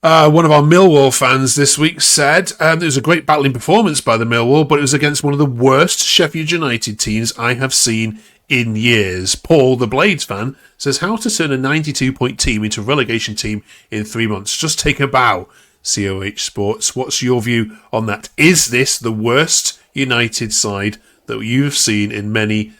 One of our Millwall fans this week said it was a great battling performance by the Millwall, but it was against one of the worst Sheffield United teams I have seen in years. Paul, the Blades fan, says how to turn a 92-point team into a relegation team in 3 months. Just take a bow, COH Sports. What's your view on that? Is this the worst United side that you've seen in many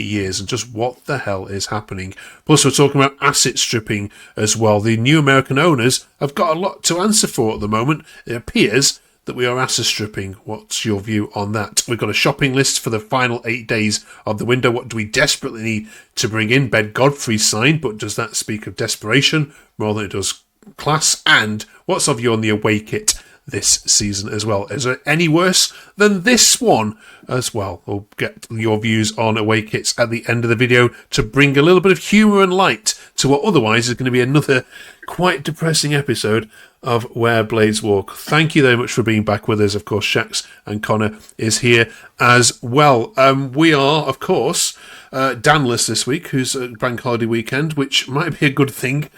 years, and just what the hell is happening? Plus, we're talking about asset stripping as well. The new American owners have got a lot to answer for at the moment. It appears that we are asset stripping. What's your view on that? We've got a shopping list for the final 8 days of the window. What do we desperately need to bring in? Ben Godfrey's signed, but does that speak of desperation more than it does class? And what's our view on the away kit this season as well? Is it any worse than this one as well? We'll get your views on away kits at the end of the video to bring a little bit of humour and light to what otherwise is going to be another quite depressing episode of Where Blades Walk. Thank you very much for being back with us. Of course, Shax and Connor is here as well. We are, of course, Danless this week, who's a bank holiday weekend, which might be a good thing,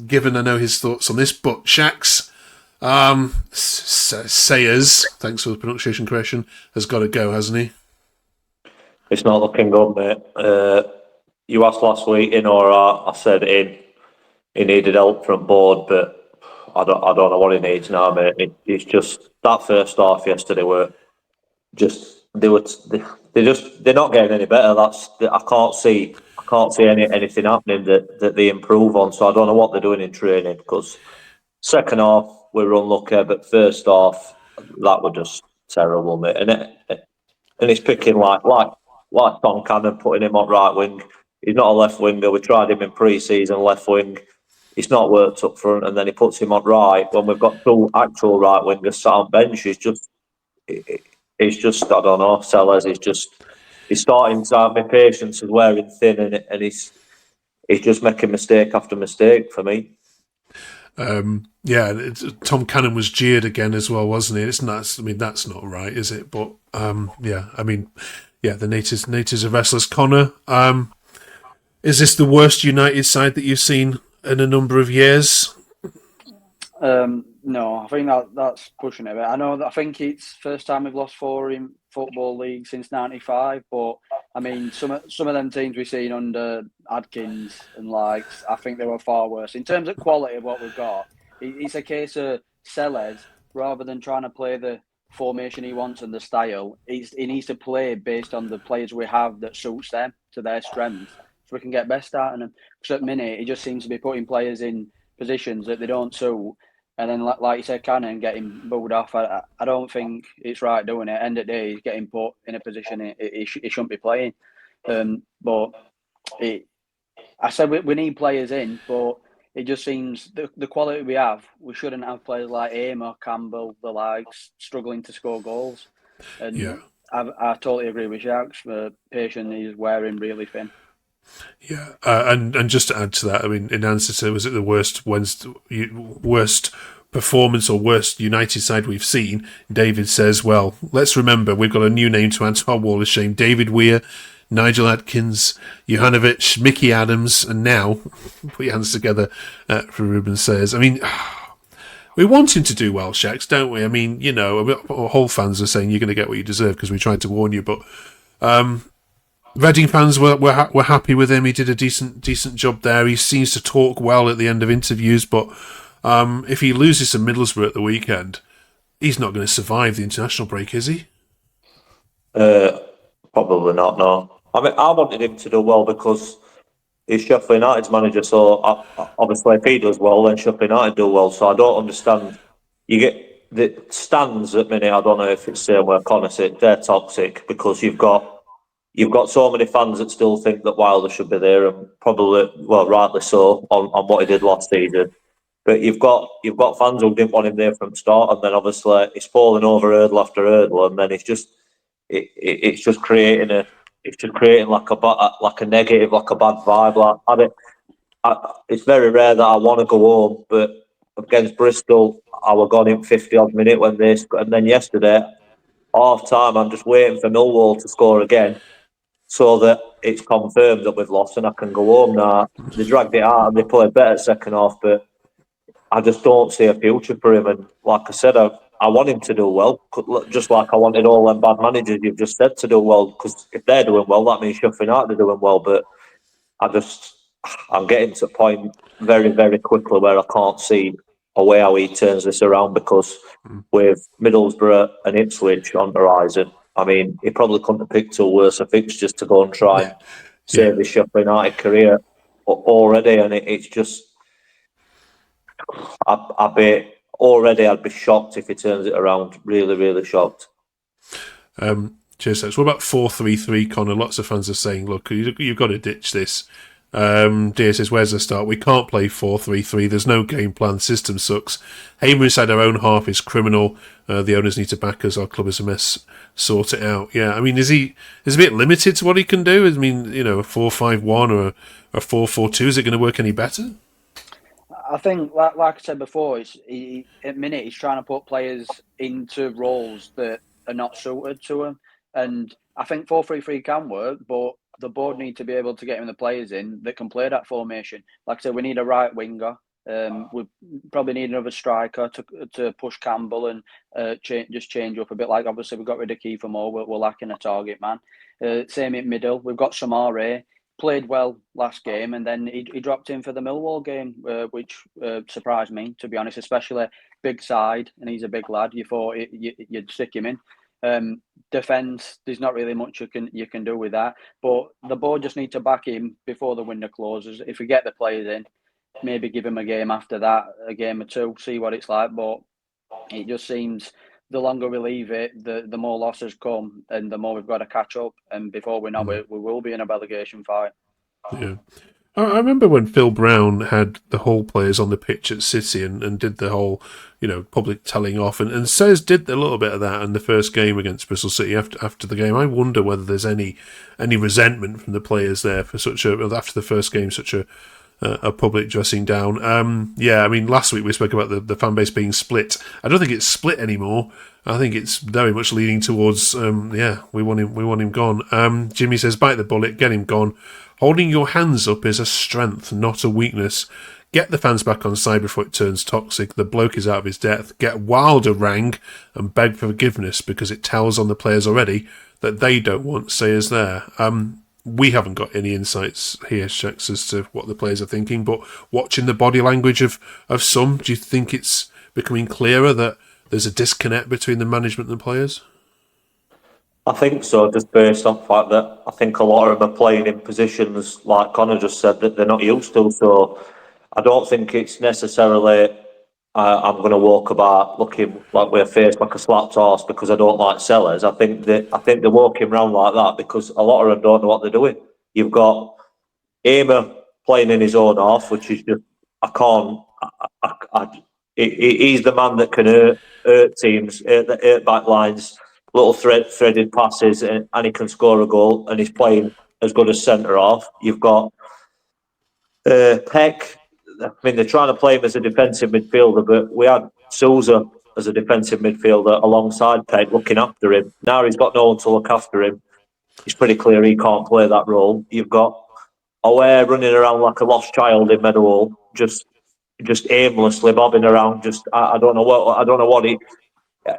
given I know his thoughts on this. But Shax, Sayers, thanks for the pronunciation correction, has got to go, hasn't he? It's not looking good, mate. You asked last week in or out. I said in. He needed help from board, but I don't know what he needs now, mate. It's just that first half yesterday were just they're not getting any better. I can't see anything happening that they improve on. So I don't know what they're doing in training, because second half we were unlucky, but first half that were just terrible, mate. And it's picking like Tom Cannon, putting him on right wing. He's not a left winger. We tried him in pre-season left wing. He's not worked up front, and then he puts him on right when we've got two actual right wingers sat on bench. It's just I don't know. Selles he's starting to have my patience is wearing thin, and he's just making mistake after mistake for me. Tom Cannon was jeered again as well, wasn't he? That's not right, is it? But the natives are restless. Connor, is this the worst United side that you've seen in a number of years? No, I think that's pushing it a bit. I think it's first time we've lost 4 in Football League since '95, but I mean some of them teams we've seen under Adkins and I think they were far worse. In terms of quality of what we've got, it's a case of Selles, rather than trying to play the formation he wants and the style, he needs to play based on the players we have that suits them to their strengths, so we can get best out of them. Because at the minute, he just seems to be putting players in positions that they don't suit, and then, like you said, Cannon getting booed off. I don't think it's right doing it. End of the day, he's getting put in a position he shouldn't be playing. I said we need players in, but it just seems the quality we have, we shouldn't have players like Amer, Campbell, the likes, struggling to score goals. And yeah. I totally agree with Jacques. Patient is wearing really thin. Yeah, and just to add to that, I mean, in answer to, was it the worst performance or worst United side we've seen? David says, well, let's remember we've got a new name to add to our wall of shame: David Weir, Nigel Adkins, Johanovic, Mickey Adams, and now put your hands together for Ruben Selles. I mean, we want him to do well, Shax, don't we? I mean, Hull fans are saying you're going to get what you deserve because we tried to warn you, but Reading fans were happy with him. He did a decent job there. He seems to talk well at the end of interviews, but if he loses to Middlesbrough at the weekend, he's not going to survive the international break, is he? Probably not, no. I mean, I wanted him to do well because he's Sheffield United's manager, so obviously if he does well, then Sheffield United do well. So I don't understand. You get the stands at minute, I don't know if it's the same where Connor said, they're toxic because you've got so many fans that still think that Wilder should be there, and probably, well, rightly so, on what he did last season. But you've got fans who didn't want him there from the start, and then obviously he's falling over hurdle after hurdle, and then it's just creating like a negative, like a bad vibe. It's very rare that I want to go home, but against Bristol, I was gone in 50 odd minute when this, and then yesterday, half time, I'm just waiting for Millwall to score again, so that it's confirmed that we've lost and I can go home now. They dragged it out and they played better second half, but I just don't see a future for him. And like I said, I want him to do well, just like I wanted all them bad managers you've just said to do well. Because if they're doing well, that means Sheffield United are doing well. But I'm getting to a point very, very quickly where I can't see a way how he turns this around, because with Middlesbrough and Ipswich on the horizon, I mean, he probably couldn't have picked two worse fixtures to go and try and save his Sheffield United career already. And it's just, I'd be shocked if he turns it around. Really, really shocked. Cheers, What about 4-3-3, Connor? Lots of fans are saying, look, you've got to ditch this. Dear says, where's the start? We can't play 4-3-3. There's no game plan. System sucks. Hamer said our own half is criminal. The owners need to back us. Our club is a mess. Sort it out. Yeah, I mean, is he a bit limited to what he can do? I mean, you know, a 4-5-1 or a 4-4-2, is it going to work any better? I think, like I said before, at the minute he's trying to put players into roles that are not suited to him. And I think 4-3-3 can work, but the board need to be able to get him the players in that can play that formation. Like I said, we need a right winger. We probably need another striker to push Campbell and change up a bit. Like, obviously, we got rid of Kiefer Moore. We're lacking a target man. Same in middle. We've got Samare. Played well last game, and then he dropped in for the Millwall game, which surprised me, to be honest, especially big side, and he's a big lad. You thought you'd stick him in. Defence, there's not really much you can do with that, but the board just need to back him before the window closes. If we get the players in, maybe give him a game after that, a game or two, see what it's like. But it just seems the longer we leave it, the more losses come, and the more we've got to catch up. And before we know it, we will be in a relegation fight. Yeah. I remember when Phil Brown had the whole players on the pitch at City and did the whole, you know, public telling off, and Selles did a little bit of that in the first game against Bristol City after the game. I wonder whether there's any resentment from the players there for after the first game, such a public dressing down. Yeah, I mean, last week we spoke about the fan base being split. I don't think it's split anymore. I think it's very much leaning towards, we want him gone. Jimmy says, bite the bullet, get him gone. Holding your hands up is a strength, not a weakness. Get the fans back on side before it turns toxic. The bloke is out of his depth. Get Wilder rang and beg for forgiveness, because it tells on the players already that they don't want Sayers there. We haven't got any insights here, Shex, as to what the players are thinking, but watching the body language of some, do you think it's becoming clearer that there's a disconnect between the management and the players? I think so, just based on the fact that I think a lot of them are playing in positions, like Connor just said, that they're not used to. So I don't think it's necessarily I'm going to walk about looking like we're faced like a slapped horse because I don't like Sellers. I think they're walking around like that because a lot of them don't know what they're doing. You've got Amer playing in his own half, which is just he's the man that can hurt teams, hurt back lines, little threaded passes, and he can score a goal, and he's playing as good as centre half. You've got Peck. I mean, they're trying to play him as a defensive midfielder, but we had Souza as a defensive midfielder alongside Peck looking after him. Now he's got no one to look after him. It's pretty clear he can't play that role. You've got Aware running around like a lost child in Meadowhall, just aimlessly bobbing around. I don't know what he.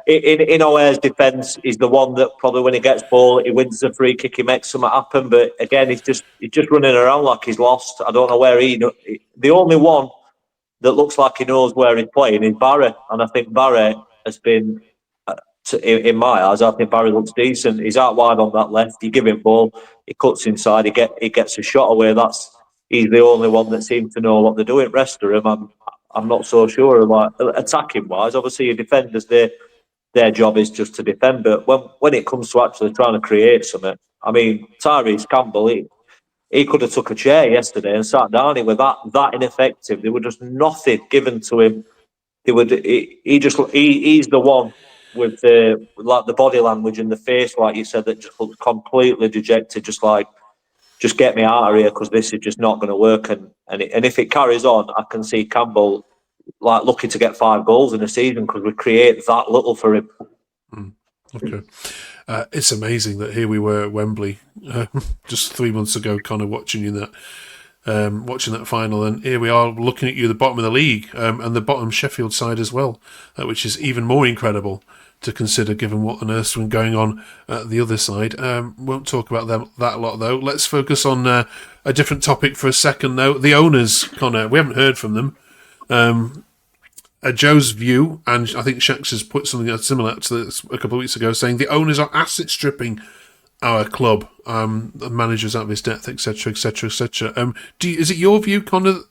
In Aware's defence, he's the one that probably when he gets ball, he wins the free kick, he makes something happen. But again, he's just running around like he's lost. I don't know where the only one that looks like he knows where he's playing is Barry, and I think Barry has been, in my eyes, I think Barry looks decent. He's out wide on that left. You give him ball, he cuts inside, he gets a shot away. He's the only one that seems to know what they're doing. Rest of them, I'm not so sure. Like attacking wise, obviously your defenders, their job is just to defend. But when it comes to actually trying to create something, I mean, Tyrese Campbell, he could have took a chair yesterday and sat down. He was that ineffective. There was just nothing given to him. He's the one with the body language and the face, like you said, that just looks completely dejected. Just get me out of here because this is just not going to work. And if it carries on, I can see Campbell like looking to get 5 goals in a season because we create that little for him. Okay. It's amazing that here we were at Wembley just 3 months ago, kind of watching you in watching that final, and here we are looking at you, the bottom of the league, and the bottom Sheffield side as well, which is even more incredible to consider given what on earth's been going on at the other side. Won't talk about that a lot though. Let's focus on a different topic for a second though. The owners, Connor, we haven't heard from them. Joe's view, and I think Shax has put something similar to this a couple of weeks ago, saying the owners are asset stripping our club, the managers out of his depth, etc., etc., etc. Is it your view, Connor,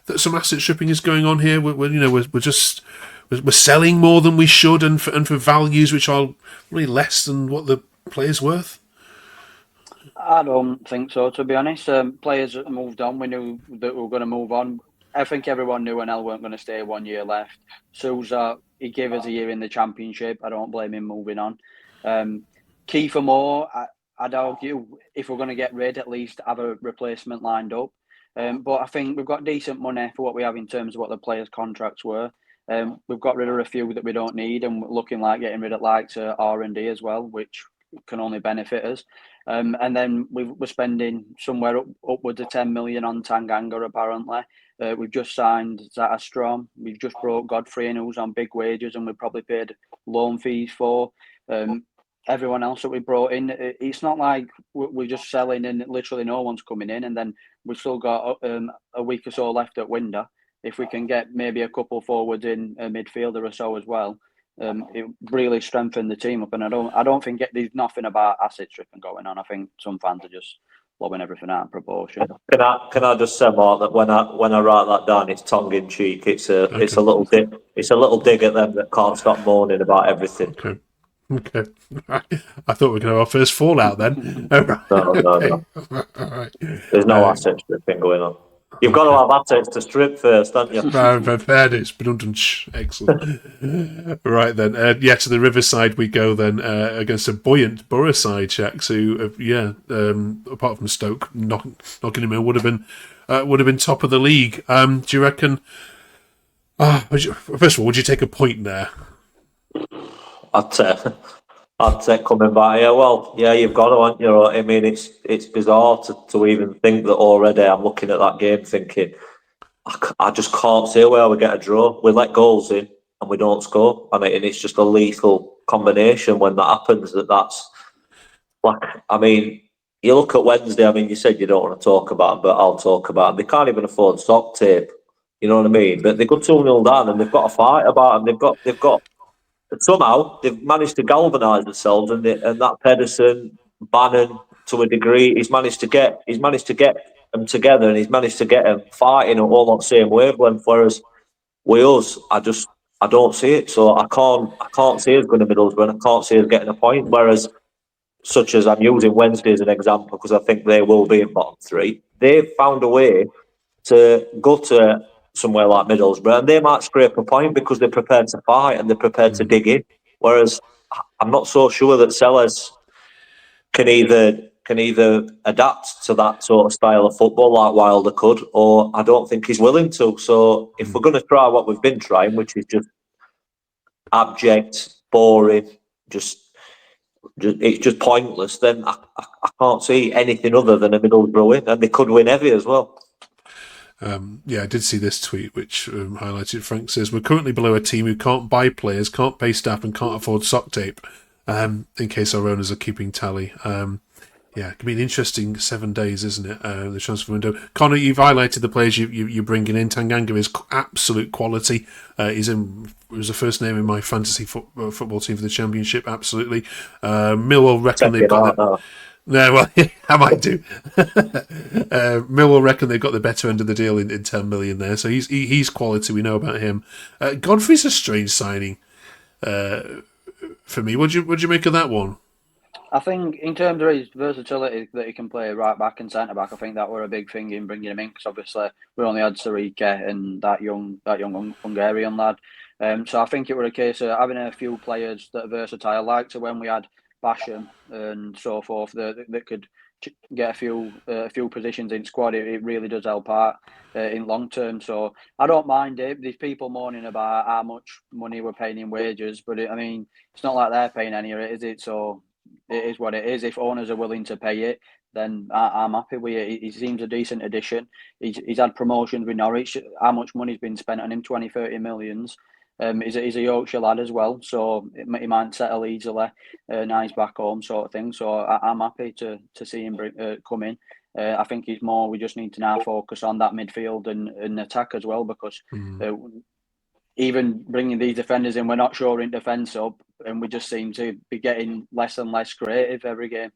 that some asset stripping is going on here? We're selling more than we should, and for values which are really less than what the player's worth? I don't think so, to be honest. Players moved on. We knew that we were going to move on. I think everyone knew NL weren't going to stay 1 year left. Sousa, he gave us a year in the Championship. I don't blame him moving on. Kiefer Moore, I'd argue if we're going to get rid, at least have a replacement lined up. But I think we've got decent money for what we have in terms of what the players' contracts were. We've got rid of a few that we don't need, and we're looking like getting rid of likes R&D as well, which can only benefit us. And then we're spending somewhere upwards of 10 million on Tanganga, apparently. We've just signed Zata Strom. We've just brought Godfrey in, who's on big wages, and we probably paid loan fees for. Everyone else that we brought in, it's not like we're just selling and literally no one's coming in. And then we've still got a week or so left at window. If we can get maybe a couple forwards in, a midfielder or so as well, it really strengthened the team up. And I don't think there's nothing about asset stripping going on. I think some fans are just blowing everything out of proportion. Can I just say, Mark, that when I write that down, it's tongue in cheek. It's a little dig at them that can't stop moaning about everything. Okay. I thought we were going to have our first fallout then. No. Right. There's no asset stripping going on. You've got to have assets to strip first, haven't you? Fairness, but excellent. Right then, to the Riverside we go then against a buoyant Borough side, Shax, who, apart from Stoke knocking him in, would have been top of the league. Do you reckon? First of all, would you take a point there? I'd say coming back here. Well, yeah, you've got to, haven't you? I mean, it's bizarre to even think that already. I'm looking at that game thinking, I just can't see where we get a draw. We let goals in and we don't score. And it's just a lethal combination when that happens. That's like, I mean, you look at Wednesday. I mean, you said you don't want to talk about them, but I'll talk about them. They can't even afford sock tape. You know what I mean? But they go 2-0 down and they've got to fight about them. They've got. Somehow they've managed to galvanise themselves, and that Pedersen, Bannon, to a degree, he's managed to get them together, and he's managed to get them fighting all on the same wavelength. Whereas with us, I don't see it. So I can't see us going to Middlesbrough, and I can't see us getting a point. Whereas, such as I'm using Wednesday as an example because I think they will be in bottom three. They've found a way to go to somewhere like Middlesbrough, and they might scrape a point because they're prepared to fight and they're prepared to dig in. Whereas I'm not so sure that Selles can either adapt to that sort of style of football like Wilder could, or I don't think he's willing to. So if we're going to try what we've been trying, which is just abject, boring, it's just pointless, then I can't see anything other than a Middlesbrough win, and they could win heavy as well. I did see this tweet which highlighted. Frank says, we're currently below a team who can't buy players, can't pay staff and can't afford sock tape, in case our owners are keeping tally. It can be an interesting 7 days, isn't it, the transfer window. Connor, you've highlighted the players you're bringing in. Tanganga is absolute quality. He was the first name in my fantasy football team for the Championship, absolutely. Millwall reckon they've got... No, well, I might do. Millwall reckon they've got the better end of the deal in 10 million there, so he's quality. We know about him. Godfrey's a strange signing for me. What'd you make of that one? I think in terms of his versatility, that he can play right back and centre back, I think that were a big thing in bringing him in, because obviously we only had Sarike and that young Hungarian lad. So I think it were a case of having a few players that are versatile, like to when we had Basham and so forth, that could get a few positions in squad. It really does help out in long term. So I don't mind it. There's people moaning about how much money we're paying in wages, but it's not like they're paying any of it, is it? So it is what it is. If owners are willing to pay it, then I'm happy with it. He seems a decent addition. He's had promotions with Norwich. How much money's been spent on him? 20, 30 millions. He's a Yorkshire lad as well, so he might settle easily. Now he's back home, sort of thing. So I'm happy to see him come in. I think he's more. We just need to now focus on that midfield and attack as well, because even bringing these defenders in, we're not shoring defence up, and we just seem to be getting less and less creative every game.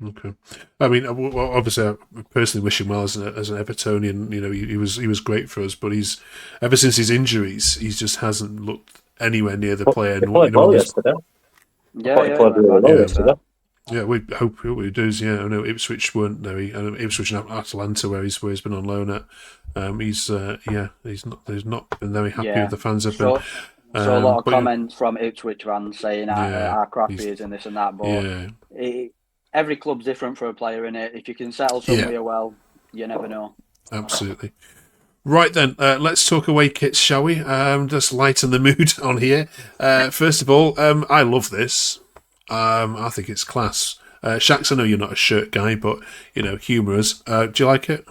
Okay, I mean, obviously, I personally wish him well as an Evertonian. You know, he was great for us, but he's ever since his injuries, he just hasn't looked anywhere near the player. He played well yesterday. Yeah, we hope he does. Yeah, I know Ipswich weren't there. Ipswich and Atalanta, where he's been on loan at. He's not been very happy with the fans have been. So a lot of comments from Ipswich fans saying how crappy he is and this and that. But every club's different for a player, innit? If you can settle somewhere well, you never know. Absolutely. Right then, let's talk away kits, shall we? Just lighten the mood on here. First of all, I love this. I think it's class. Shax, I know you're not a shirt guy, but humorous. Do you like it?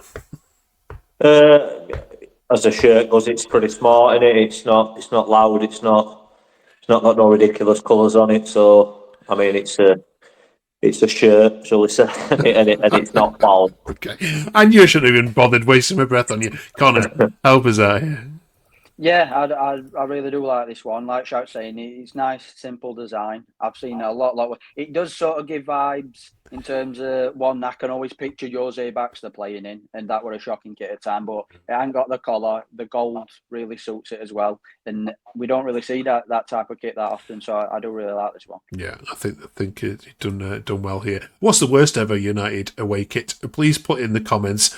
As a shirt goes, it's pretty smart, innit? It's not loud. It's not got no ridiculous colours on it. So I mean, it's a shirt, shall we say, and it's not foul. Okay, I knew I shouldn't have even bothered wasting my breath on you, Connor. Help us out here. Yeah, I really do like this one. Like Shout saying, it's nice, simple design. I've seen a lot. It does sort of give vibes in terms of one I can always picture Jose Baxter playing in, and that were a shocking kit at the time. But it ain't got the collar. The gold really suits it as well, and we don't really see that type of kit that often. So I do really like this one. Yeah, I think it's done well here. What's the worst ever United away kit? Please put in the comments.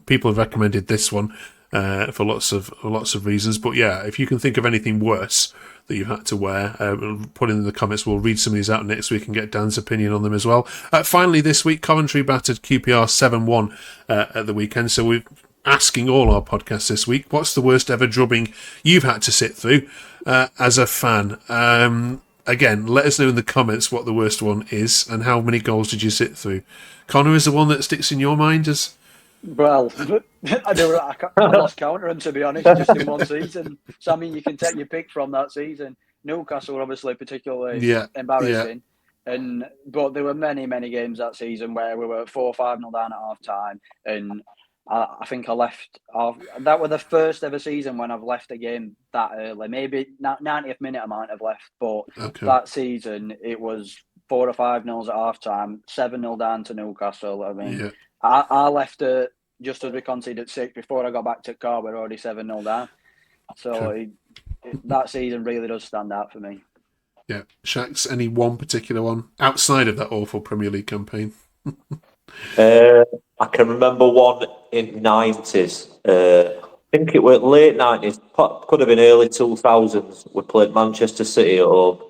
People have recommended this one. For lots of reasons, but yeah, if you can think of anything worse that you've had to wear, put in the comments. We'll read some of these out next week and get Dan's opinion on them as well. Finally, this week, Coventry battered QPR 7-1 at the weekend. So we're asking all our podcasts this week, what's the worst ever drubbing you've had to sit through as a fan? Again, let us know in the comments what the worst one is and how many goals did you sit through. Connor, is the one that sticks in your mind as? Well, I lost count of them, to be honest, just in one season. So, I mean, you can take your pick from that season. Newcastle were obviously particularly embarrassing. Yeah. But there were many, many games that season where we were 4-5-0 down at half-time. And I think I left off. That was the first ever season when I've left a game that early. Maybe 90th minute I might have left. But that season, it was 4 or 5-0 at half-time, 7-0 down to Newcastle. I mean... Yeah. I left just as we conceded 6 before I got back to the car. We're already 7-0 down. So that season really does stand out for me. Yeah. Shax, any one particular one outside of that awful Premier League campaign? I can remember one in 90s. I think it was late 90s, could have been early 2000s. We played Manchester City at home.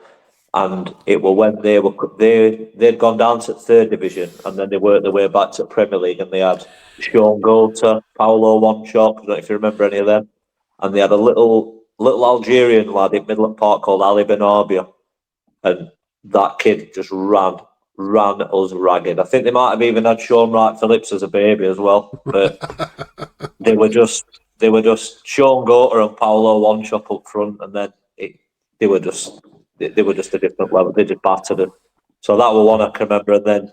And it was when they'd gone down to third division, and then they worked their way back to the Premier League, and they had Sean Gota, Paolo Wanchope, I don't know if you remember any of them, and they had a little Algerian lad in Midland Park called Ali Benarbia, and that kid just ran us ragged. I think they might have even had Sean Wright Phillips as a baby as well, but they were just Sean Gota and Paolo Wanchope up front, and then they were just a different level. They just battered them. So that was one I can remember. And then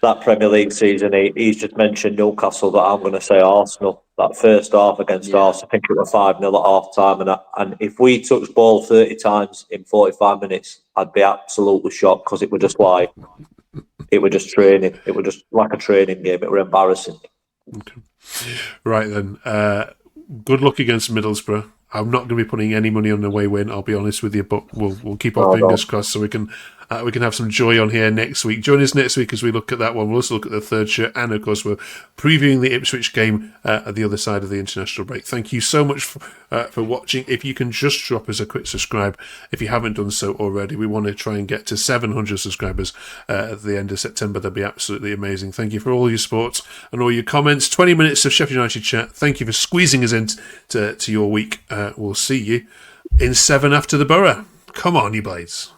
that Premier League season, he's just mentioned Newcastle, but I'm going to say Arsenal. That first half against Arsenal, I think it was 5-0 at half time. And if we touched ball 30 times in 45 minutes, I'd be absolutely shocked, because it was just training. It was just like a training game. It was embarrassing. Okay. Right then. Good luck against Middlesbrough. I'm not going to be putting any money on the away win, I'll be honest with you, but we'll keep our fingers crossed so we can have some joy on here next week. Join us next week as we look at that one. We'll also look at the third shirt, and of course we're previewing the Ipswich game at the other side of the international break. Thank you so much for watching. If you can just drop us a quick subscribe if you haven't done so already. We want to try and get to 700 subscribers at the end of September. That'd be absolutely amazing. Thank you for all your support and all your comments. 20 minutes of Sheffield United chat. Thank you for squeezing us into your week. We'll see you in 7 after the Borough. Come on, you blades.